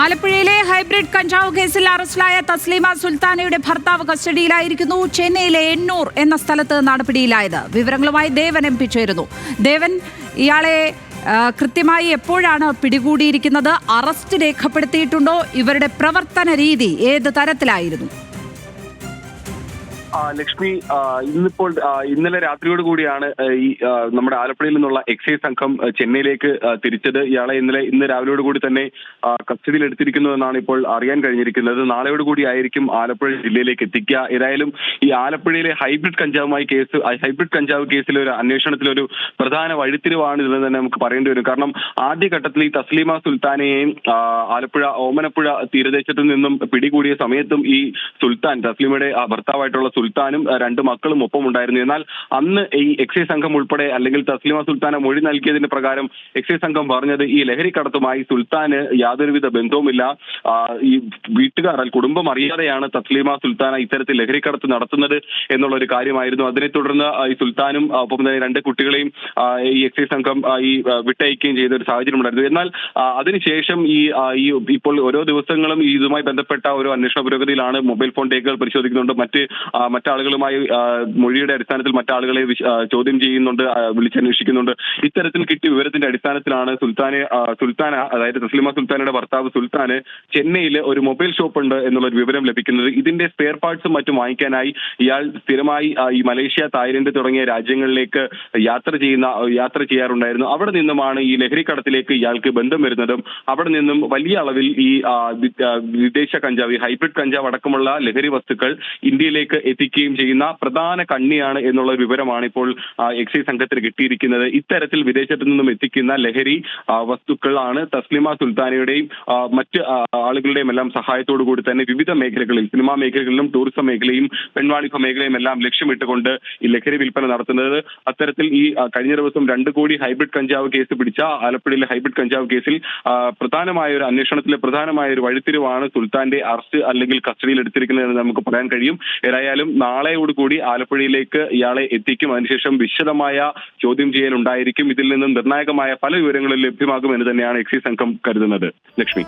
ആലപ്പുഴയിലെ ഹൈബ്രിഡ് കഞ്ചാവ് കേസിൽ അറസ്റ്റിലായ തസ്ലീമ സുൽത്താനയുടെ ഭർത്താവ് കസ്റ്റഡിയിലായിരിക്കുന്നു. ചെന്നൈയിലെ എണ്ണൂർ എന്ന സ്ഥലത്ത് നടപടിയിലായത്. വിവരങ്ങളുമായി ദേവൻ എം പി ചേരുന്നു. ദേവൻ, ഇയാളെ കൃത്യമായി എപ്പോഴാണ് പിടികൂടിയിരിക്കുന്നത്? അറസ്റ്റ് രേഖപ്പെടുത്തിയിട്ടുണ്ടോ? ഇവരുടെ പ്രവർത്തന രീതി ഏത് തരത്തിലായിരുന്നു? ലക്ഷ്മി, ഇന്നലെ രാത്രിയോട് കൂടിയാണ് ഈ നമ്മുടെ ആലപ്പുഴയിൽ നിന്നുള്ള എക്സൈസ് സംഘം ചെന്നൈയിലേക്ക് തിരിച്ചത്. ഇയാളെ ഇന്ന് രാവിലെയോട് കൂടി തന്നെ കസ്റ്റഡിയിൽ എടുത്തിരിക്കുന്നതെന്നാണ് ഇപ്പോൾ അറിയാൻ കഴിഞ്ഞിരിക്കുന്നത്. നാളെയോട് കൂടി ആയിരിക്കും ആലപ്പുഴ ജില്ലയിലേക്ക് എത്തിക്കുക. ഏതായാലും ഈ ആലപ്പുഴയിലെ ഹൈബ്രിഡ് കഞ്ചാവ് കേസിലെ ഒരു അന്വേഷണത്തിലൊരു പ്രധാന വഴിത്തിരിവാണ് ഇതെന്ന് തന്നെ നമുക്ക് പറയേണ്ടി വരും. കാരണം ആദ്യഘട്ടത്തിൽ ഈ തസ്ലീമ സുൽത്താനെയും ആലപ്പുഴ ഓമനപ്പുഴ തീരദേശത്ത് നിന്നും പിടികൂടിയ സമയത്തും ഈ സുൽത്താൻ, തസ്ലീമയുടെ ഭർത്താവായിട്ടുള്ള സുൽത്താനും രണ്ട് മക്കളും ഒപ്പം ഉണ്ടായിരുന്നു. എന്നാൽ അന്ന് ഈ എക്സൈസ് സംഘം ഉൾപ്പെടെ അല്ലെങ്കിൽ തസ്ലീമ സുൽത്താനെ മൊഴി നൽകിയതിന്റെ പ്രകാരം എക്സൈസ് സംഘം പറഞ്ഞത് ഈ ലഹരിക്കടത്തുമായി സുൽത്താന് യാതൊരുവിധ ബന്ധവുമില്ല. ഈ വീട്ടുകാർ, കുടുംബം അറിയാതെയാണ് തസ്ലീമ സുൽത്താന ഇത്തരത്തിൽ ലഹരിക്കടത്ത് നടത്തുന്നത് എന്നുള്ള ഒരു കാര്യമായിരുന്നു. അതിനെ തുടർന്ന് ഈ സുൽത്താനും ഒപ്പം തന്നെ രണ്ട് കുട്ടികളെയും ഈ എക്സൈസ് സംഘം ഈ വിട്ടയക്കുകയും ചെയ്ത ഒരു സാഹചര്യം ഉണ്ടായിരുന്നു. എന്നാൽ അതിനുശേഷം ഈ ഇപ്പോൾ ഓരോ ദിവസങ്ങളും ഇതുമായി ബന്ധപ്പെട്ട ഓരോ അന്വേഷണ പുരോഗതിയിലാണ്. മൊബൈൽ ഫോൺ രേഖകൾ പരിശോധിക്കുന്നുണ്ട്, മറ്റാളുകളുമായി മൊഴിയുടെ അടിസ്ഥാനത്തിൽ മറ്റാളുകളെ ചോദ്യം ചെയ്യുന്നുണ്ട്, വിളിച്ചന്വേഷിക്കുന്നുണ്ട്. ഇത്തരത്തിൽ കിട്ടിയ വിവരത്തിന്റെ അടിസ്ഥാനത്തിലാണ് സുൽത്താന, അതായത് തസ്ലീമ സുൽത്താനയുടെ ഭർത്താവ് സുൽത്താന് ചെന്നൈയിൽ ഒരു മൊബൈൽ ഷോപ്പ് ഉണ്ട് എന്നുള്ളൊരു വിവരം ലഭിക്കുന്നത്. ഇതിന്റെ സ്പെയർ പാർട്സും മറ്റും വാങ്ങിക്കാനായി ഇയാൾ സ്ഥിരമായി ഈ മലേഷ്യ, തായ്ലൻഡ് തുടങ്ങിയ രാജ്യങ്ങളിലേക്ക് യാത്ര ചെയ്യാറുണ്ടായിരുന്നു. അവിടെ നിന്നുമാണ് ഈ ലഹരിക്കടത്തിലേക്ക് ഇയാൾക്ക് ബന്ധം വരുന്നതും അവിടെ നിന്നും വലിയ അളവിൽ ഈ വിദേശ കഞ്ചാവ്, ഹൈബ്രിഡ് കഞ്ചാവ് അടക്കമുള്ള ലഹരി വസ്തുക്കൾ ഇന്ത്യയിലേക്ക് എത്തിക്കുകയും ചെയ്യുന്ന പ്രധാന കണ്ണിയാണ് എന്നുള്ള വിവരമാണ് ഇപ്പോൾ എക്സൈസ് സംഘത്തിന് കിട്ടിയിരിക്കുന്നത്. ഇത്തരത്തിൽ വിദേശത്തു നിന്നും എത്തിക്കുന്ന ലഹരി വസ്തുക്കളാണ് തസ്ലീമ സുൽത്താനയുടെയും മറ്റ് ആളുകളുടെയും എല്ലാം സഹായത്തോടു കൂടി തന്നെ വിവിധ മേഖലകളിൽ, സിനിമാ മേഖലകളിലും ടൂറിസം മേഖലയും പെൺവാണിഭ മേഖലയും എല്ലാം ലക്ഷ്യമിട്ടുകൊണ്ട് ഈ ലഹരി വിൽപ്പന നടത്തുന്നത്. അത്തരത്തിൽ ഈ കഴിഞ്ഞ ദിവസം 2 കോടി ഹൈബ്രിഡ് കഞ്ചാവ് കേസ് പിടിച്ച ആലപ്പുഴയിലെ ഹൈബ്രിഡ് കഞ്ചാവ് കേസിൽ പ്രധാനമായ ഒരു അന്വേഷണത്തിലെ പ്രധാനമായ ഒരു വഴിത്തിരിവാണ് സുൽത്താന്റെ അറസ്റ്റ് അല്ലെങ്കിൽ കസ്റ്റഡിയിൽ എടുത്തിരിക്കുന്നതെന്ന് നമുക്ക് പറയാൻ കഴിയും. ഏതായാലും നാളെയോടുകൂടി ആലപ്പുഴയിലേക്ക് ഇയാളെ എത്തിക്കും. അതിനുശേഷം വിശദമായ ചോദ്യം ചെയ്യൽ ഉണ്ടായിരിക്കും. ഇതിൽ നിന്നും നിർണായകമായ പല വിവരങ്ങളും ലഭ്യമാകുമെന്ന് തന്നെയാണ് എക്സൈസ് സംഘം കരുതുന്നത്. ലക്ഷ്മി.